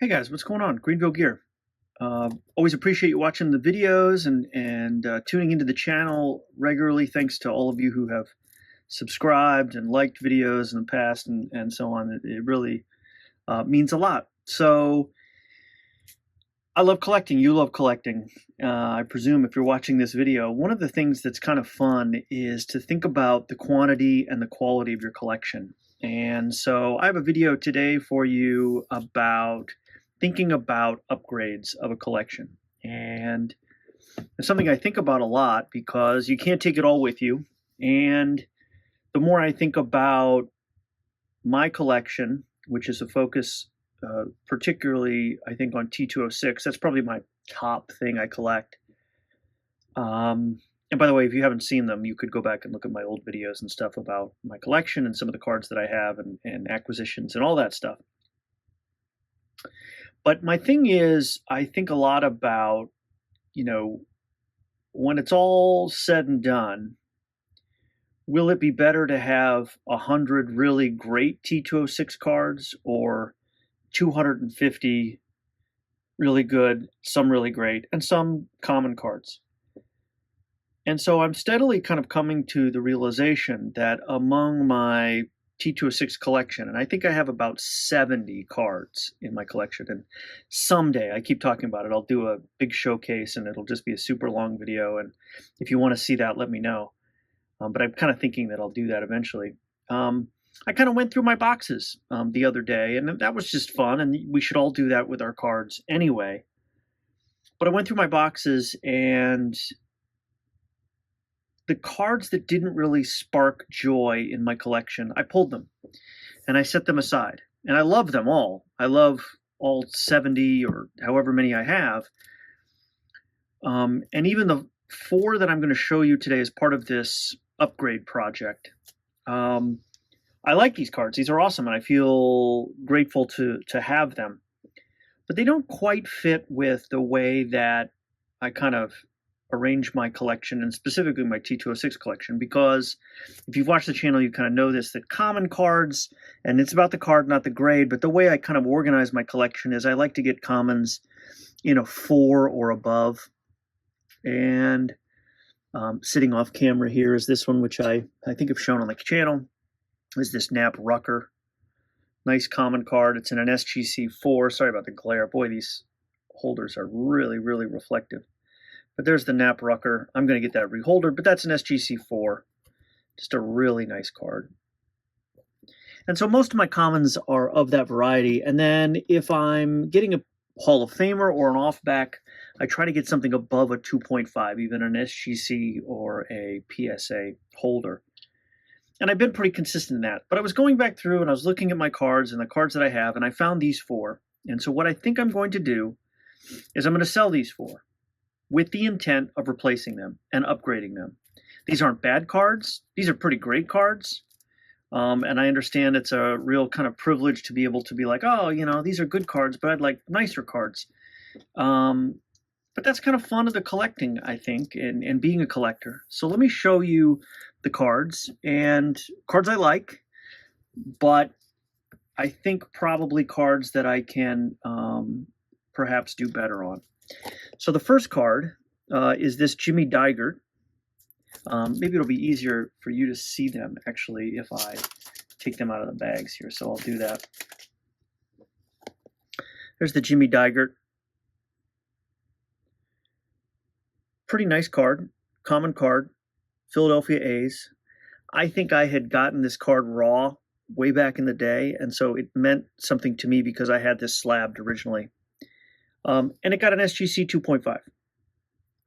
Hey guys, what's going on? Greenville Gear. Always appreciate you watching the videos and tuning into the channel regularly. Thanks to all of you who have subscribed and liked videos in the past and so on. It really means a lot. So I love collecting. You love collecting. I presume if you're watching this video, one of the things that's kind of fun is to think about the quantity and the quality of your collection. And so I have a video today for you about thinking about upgrades of a collection. And it's something I think about a lot because you can't take it all with you. And the more I think about my collection, which is a focus particularly, I think, on T-206, that's probably my top thing I collect. And by the way, if you haven't seen them, you could go back and look at my old videos and stuff about my collection and some of the cards that I have and acquisitions and all that stuff. But my thing is, I think a lot about, when it's all said and done, will it be better to have 100 really great T-206 cards or 250 really good, some really great, and some common cards? And so I'm steadily kind of coming to the realization that among my T-206 collection, and I think I have about 70 cards in my collection, and someday, I keep talking about it, I'll do a big showcase and it'll just be a super long video, and if you want to see that, let me know. But I'm kind of thinking that I'll do that eventually. I kind of went through my boxes the other day, and that was just fun, and we should all do that with our cards anyway. But I went through my boxes, and the cards that didn't really spark joy in my collection, I pulled them, and I set them aside. And I love them all. I love all 70 or however many I have. And even the 4 that I'm going to show you today as part of this upgrade project. I like these cards. These are awesome, and I feel grateful to have them. But they don't quite fit with the way that I kind of arrange my collection, and specifically my T-206 collection, because if you've watched the channel, you kind of know this, that common cards, and it's about the card, not the grade, but the way I kind of organize my collection is I like to get commons, 4 or above. And sitting off camera here is this one, which I think I've shown on the channel, is this Nap Rucker. Nice common card. It's in an SGC4. Sorry about the glare. Boy, these holders are really, really reflective. But there's the Nap Rucker. I'm going to get that reholdered, but that's an SGC4. Just a really nice card. And so most of my commons are of that variety. And then if I'm getting a Hall of Famer or an off-back, I try to get something above a 2.5, either an SGC or a PSA holder. And I've been pretty consistent in that. But I was going back through and I was looking at my cards and the cards that I have, and I found these 4. And so what I think I'm going to do is I'm going to sell these 4 with the intent of replacing them and upgrading them. These aren't bad cards. These are pretty great cards. And I understand it's a real kind of privilege to be able to be like, oh, these are good cards, but I'd like nicer cards. But that's kind of fun of the collecting, I think, and being a collector. So let me show you the cards, and cards I like, but I think probably cards that I can perhaps do better on. So the first card is this Jimmy Digert. Maybe it'll be easier for you to see them, actually, if I take them out of the bags here, so I'll do that. There's the Jimmy Digert. Pretty nice card, common card, Philadelphia A's. I think I had gotten this card raw way back in the day, and so it meant something to me because I had this slabbed originally. And it got an SGC 2.5,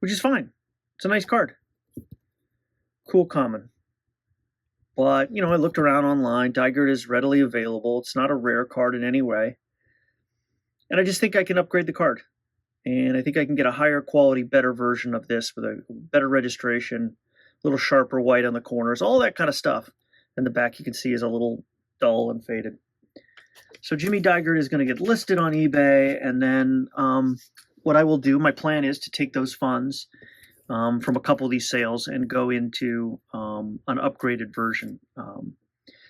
which is fine. It's a nice card. Cool common. But, I looked around online. Digert is readily available. It's not a rare card in any way. And I just think I can upgrade the card. And I think I can get a higher quality, better version of this with a better registration, a little sharper white on the corners, all that kind of stuff. And the back you can see is a little dull and faded. So Jimmy Digert is going to get listed on eBay. And then what I will do, my plan is to take those funds from a couple of these sales and go into an upgraded version.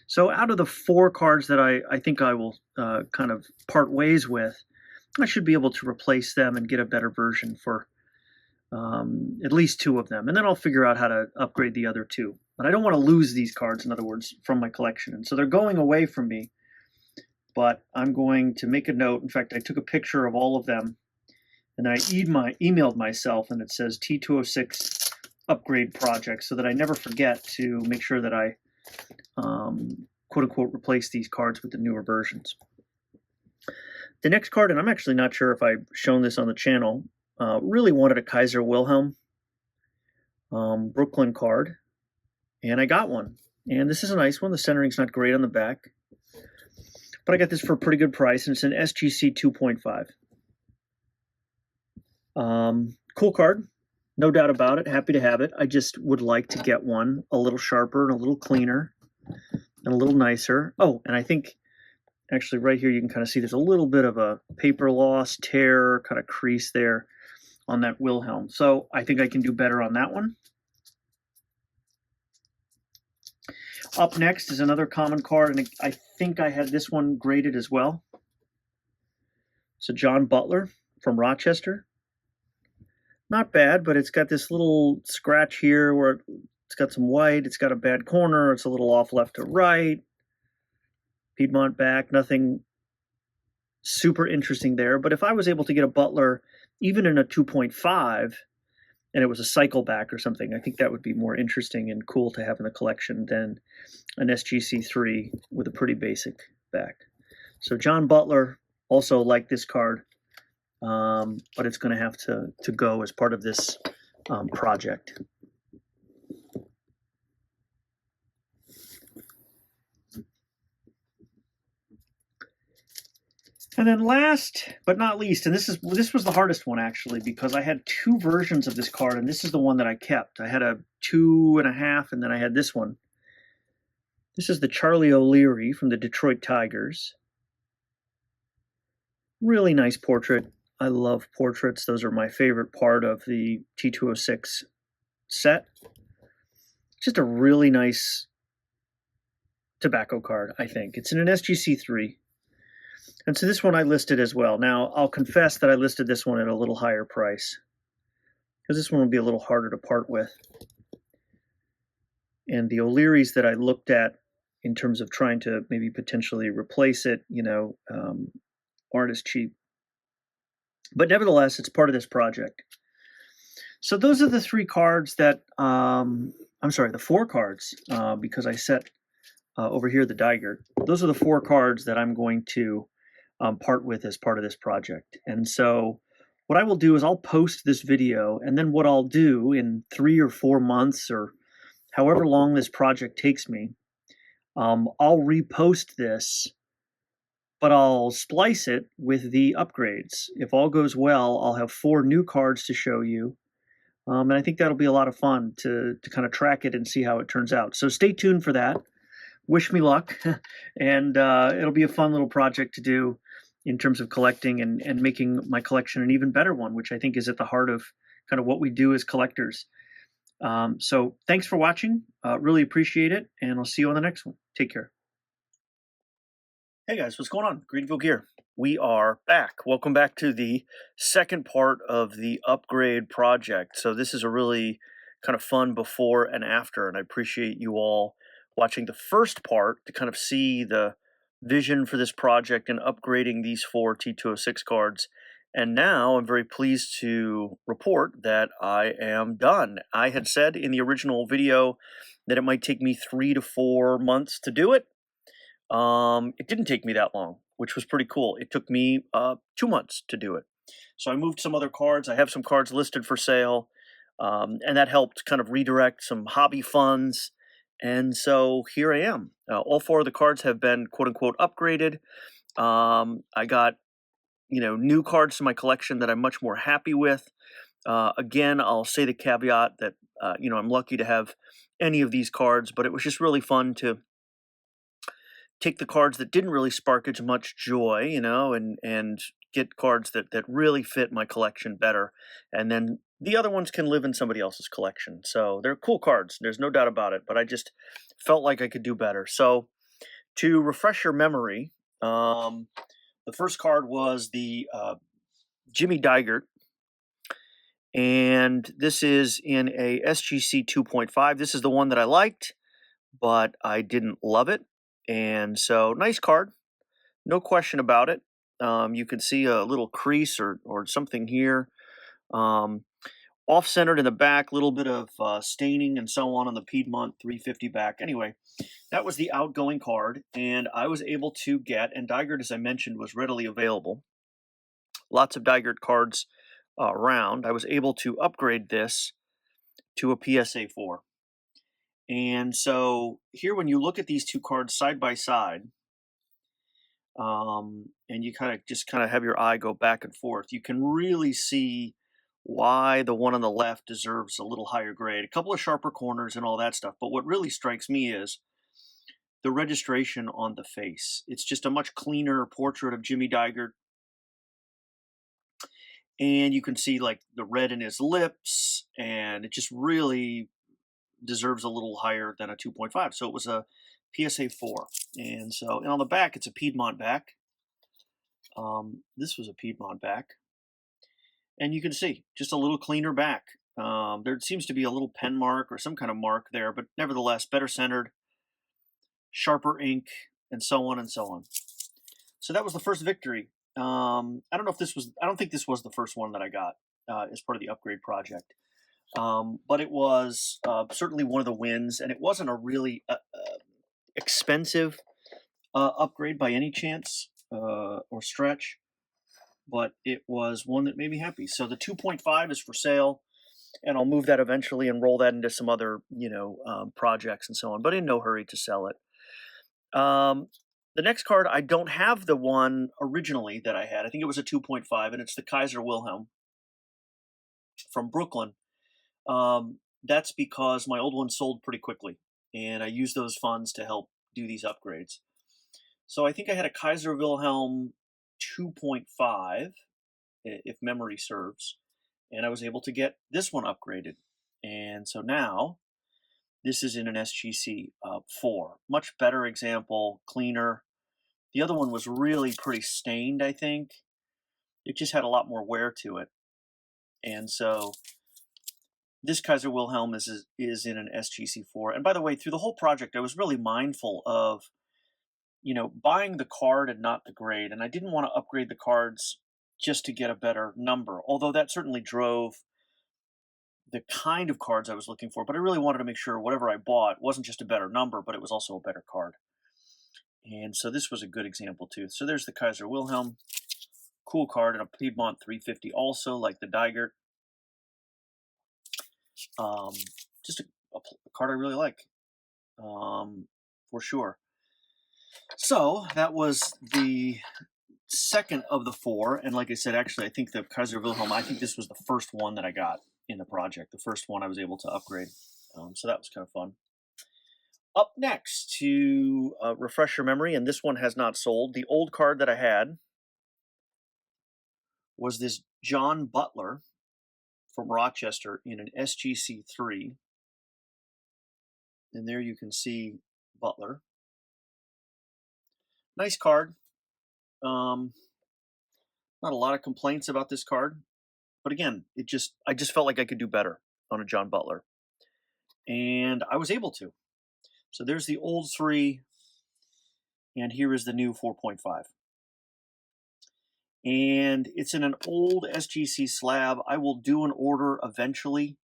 So out of the 4 cards that I think I will kind of part ways with, I should be able to replace them and get a better version for at least 2 of them. And then I'll figure out how to upgrade the other 2. But I don't want to lose these cards, in other words, from my collection. And so they're going away from me. But I'm going to make a note. In fact, I took a picture of all of them, and I emailed myself, and it says T-206 upgrade project, so that I never forget to make sure that I quote unquote replace these cards with the newer versions. The next card, and I'm actually not sure if I've shown this on the channel, really wanted a Kaiser Wilhelm Brooklyn card, and I got one. And this is a nice one. The centering's not great on the back, but I got this for a pretty good price, and it's an SGC 2.5. Cool card, no doubt about it. Happy to have it. I just would like to get one a little sharper and a little cleaner and a little nicer. Oh, and I think actually right here you can kind of see there's a little bit of a paper loss, tear, kind of crease there on that Wilhelm. So I think I can do better on that one. Up next is another common card, and I think I had this one graded as well. So John Butler from Rochester. Not bad, but it's got this little scratch here where it's got some white. It's got a bad corner. It's a little off left to right. Piedmont back. Nothing super interesting there. But if I was able to get a Butler, even in a 2.5, and it was a cycle back or something, I think that would be more interesting and cool to have in the collection than an SGC3 with a pretty basic back. So John Butler, also like this card, but it's going to have to go as part of this project. And then last but not least, and this was the hardest one actually, because I had 2 versions of this card, and this is the one that I kept. I had a 2.5, and then I had this one. This is the Charlie O'Leary from the Detroit Tigers. Really nice portrait. I love portraits. Those are my favorite part of the T-206 set. Just a really nice tobacco card, I think. It's in an SGC3. And so this one I listed as well. Now, I'll confess that I listed this one at a little higher price, because this one will be a little harder to part with. And the O'Learys that I looked at in terms of trying to maybe potentially replace it, aren't as cheap. But nevertheless, it's part of this project. So those are the 3 cards that, the 4 cards, because I set over here the Dygert. Those are the 4 cards that I'm going to part with as part of this project. And so what I will do is I'll post this video, and then what I'll do in 3 or 4 months or however long this project takes me, I'll repost this, but I'll splice it with the upgrades. If all goes well, I'll have 4 new cards to show you. And I think that'll be a lot of fun to kind of track it and see how it turns out. So stay tuned for that. Wish me luck. And it'll be a fun little project to do in terms of collecting and making my collection an even better one, which I think is at the heart of kind of what we do as collectors. So thanks for watching. Really appreciate it. And I'll see you on the next one. Take care. Hey guys, what's going on? Greenville Gear. We are back. Welcome back to the second part of the upgrade project. So this is a really kind of fun before and after, and I appreciate you all watching the first part to kind of see the vision for this project and upgrading these 4 T-206 cards. And now I'm very pleased to report that I am done. I had said in the original video that it might take me 3 to 4 months to do it. It didn't take me that long, which was pretty cool. It took me 2 months to do it. So I moved some other cards. I have some cards listed for sale, and that helped kind of redirect some hobby funds. And so here I am. All 4 of the cards have been quote unquote upgraded. I got new cards to my collection that I'm much more happy with. Again, I'll say the caveat that I'm lucky to have any of these cards, but it was just really fun to take the cards that didn't really spark as much joy, and get cards that really fit my collection better. And then the other ones can live in somebody else's collection. So they're cool cards. There's no doubt about it, but I just felt like I could do better. So to refresh your memory, The first card was the Jimmy Digert, and this is in a SGC 2.5. This is the one that I liked, but I didn't love it. And so, nice card, no question about it. You can see a little crease or something here. Off-centered in the back, little bit of staining and so on the Piedmont 350 back. Anyway, that was the outgoing card, and I was able to get, and Digert, as I mentioned, was readily available. Lots of Digert cards around. I was able to upgrade this to a PSA 4. And so here, when you look at these two cards side by side, and you kind of have your eye go back and forth, you can really see why the one on the left deserves a little higher grade. A couple of sharper corners and all that stuff. But what really strikes me is the registration on the face. It's just a much cleaner portrait of Jimmy Digert. And you can see like the red in his lips, and it just really deserves a little higher than a 2.5. So it was a PSA 4. And on the back, it's a Piedmont back. This was a Piedmont back. And you can see just a little cleaner back. There seems to be a little pen mark or some kind of mark there, but nevertheless, better centered, sharper ink, and so on and so on. So that was the first victory. I don't think this was the first one that I got as part of the upgrade project. But it was certainly one of the wins, and it wasn't a really expensive upgrade by any chance or stretch, but it was one that made me happy. So the 2.5 is for sale, and I'll move that eventually and roll that into some other, projects and so on, but in no hurry to sell it. The next card, I don't have the one originally that I had. I think it was a 2.5, and it's the Kaiser Wilhelm from Brooklyn. That's because my old one sold pretty quickly, and I used those funds to help do these upgrades. So I think I had a Kaiser Wilhelm 2.5, if memory serves, and I was able to get this one upgraded. And so now this is in an SGC 4. Much better example, cleaner. The other one was really pretty stained, I think. It just had a lot more wear to it. And so this Kaiser Wilhelm is in an SGC 4. And by the way, through the whole project, I was really mindful of, buying the card and not the grade. And I didn't want to upgrade the cards just to get a better number, although that certainly drove the kind of cards I was looking for. But I really wanted to make sure whatever I bought wasn't just a better number, but it was also a better card. And so this was a good example too. So there's the Kaiser Wilhelm. Cool card, and a Piedmont 350 also, like the Digert. Just a card I really like, for sure. So that was the second of the 4, and like I said, actually, I think the Kaiser Wilhelm, I think this was the first one that I got in the project, the first one I was able to upgrade. So that was kind of fun. Up next, to refresh your memory, and this one has not sold, the old card that I had was this John Butler from Rochester in an SGC 3. And there you can see Butler. Nice card. Not a lot of complaints about this card, but again, I just felt like I could do better on a John Butler, and I was able to. So there's the old 3, and here is the new 4.5. And it's in an old SGC slab. I will do an order eventually.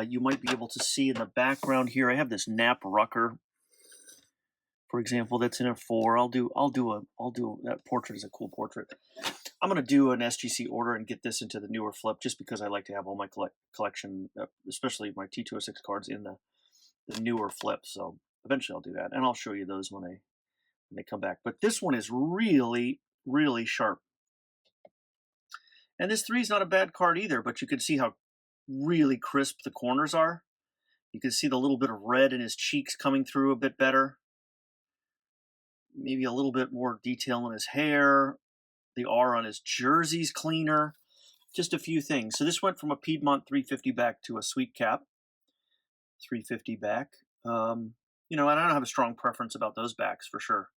You might be able to see in the background here, I have this Knapp Rucker, for example, that's in a 4. I'll do that portrait is a cool portrait. I'm going to do an SGC order and get this into the newer flip, just because I like to have all my collection, especially my T-206 cards, in the newer flip. So eventually I'll do that, and I'll show you those when they come back. But this one is really, really sharp. And this 3 is not a bad card either, but you can see how really crisp the corners are. You can see the little bit of red in his cheeks coming through a bit better. Maybe a little bit more detail in his hair. The R on his jersey's cleaner. Just a few things. So this went from a Piedmont 350 back to a Sweet Cap 350 back. And I don't have a strong preference about those backs for sure.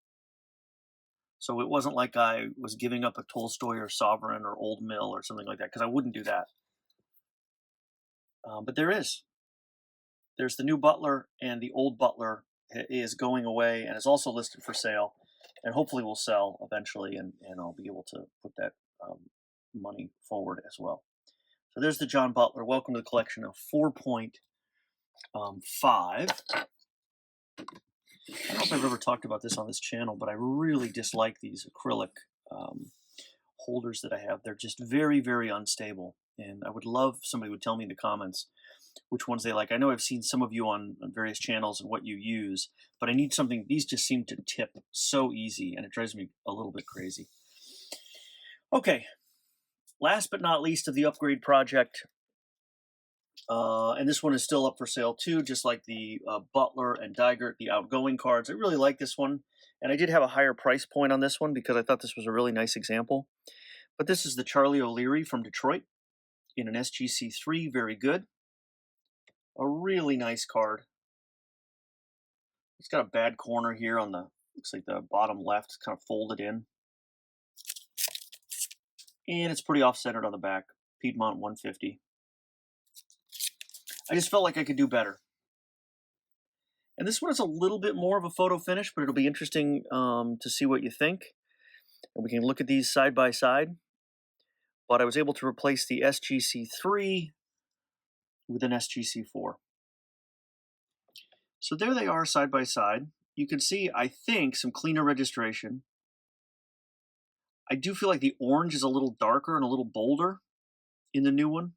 So it wasn't like I was giving up a Tolstoy or Sovereign or Old Mill or something like that, because I wouldn't do that. But there's the new Butler, and the old Butler is going away and is also listed for sale, and hopefully will sell eventually, and I'll be able to put that money forward as well. So there's the John Butler. Welcome to the collection of 4.5. I don't know if I've ever talked about this on this channel, but I really dislike these acrylic holders that I have. They're just very, very unstable. And I would love somebody would tell me in the comments which ones they like. I know I've seen some of you on various channels and what you use, but I need something. These just seem to tip so easy, and it drives me a little bit crazy. Okay, last but not least of the upgrade project, and this one is still up for sale too, just like the Butler and Dygert, the outgoing cards. I really like this one, and I did have a higher price point on this one because I thought this was a really nice example. But this is the Charlie O'Leary from Detroit in an SGC3, very good. A really nice card. It's got a bad corner here on the, looks like the bottom left, kind of folded in. And it's pretty off-centered on the back. Piedmont 150. I just felt like I could do better. And this one is a little bit more of a photo finish, but it'll be interesting to see what you think. And we can look at these side by side. But I was able to replace the SGC3 with an SGC4. So there they are side by side. You can see, I think, some cleaner registration. I do feel like the orange is a little darker and a little bolder in the new one.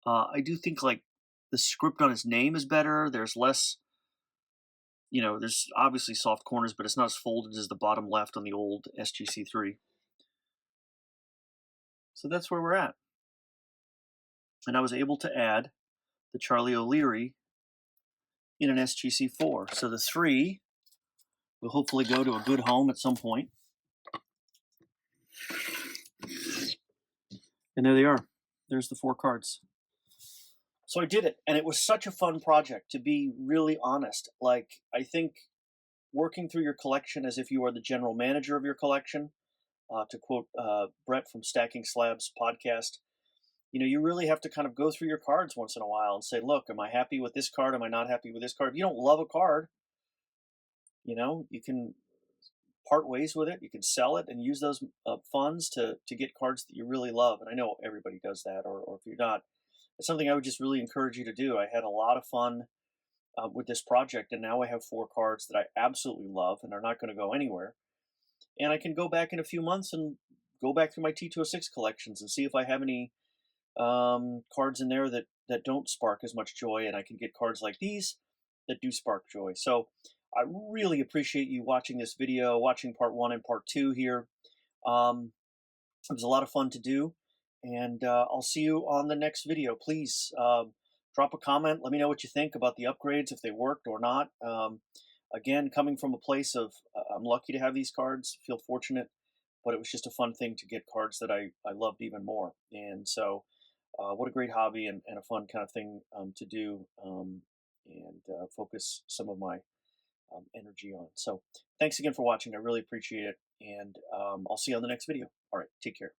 I do think like the script on his name is better. There's less, there's obviously soft corners, but it's not as folded as the bottom left on the old SGC3. So that's where we're at. And I was able to add the Charlie O'Leary in an SGC4. So the 3 will hopefully go to a good home at some point. And there they are. There's the 4 cards. So I did it, and it was such a fun project, to be really honest. Like, I think working through your collection as if you are the general manager of your collection, to quote Brett from Stacking Slabs podcast, you really have to kind of go through your cards once in a while and say, look, am I happy with this card? Am I not happy with this card? If you don't love a card, you can part ways with it. You can sell it and use those funds to get cards that you really love. And I know everybody does that, or if you're not, it's something I would just really encourage you to do. I had a lot of fun with this project, and now I have 4 cards that I absolutely love and are not going to go anywhere. And I can go back in a few months and go back through my T-206 collections and see if I have any cards in there that don't spark as much joy, and I can get cards like these that do spark joy. So I really appreciate you watching this video, watching part 1 and part 2 here. It was a lot of fun to do, and I'll see you on the next video. Please drop a comment. Let me know what you think about the upgrades, if they worked or not. Again, coming from a place of I'm lucky to have these cards, feel fortunate, but it was just a fun thing to get cards that I loved even more. And so what a great hobby and a fun kind of thing to do and focus some of my energy on. So thanks again for watching. I really appreciate it. And I'll see you on the next video. All right, take care.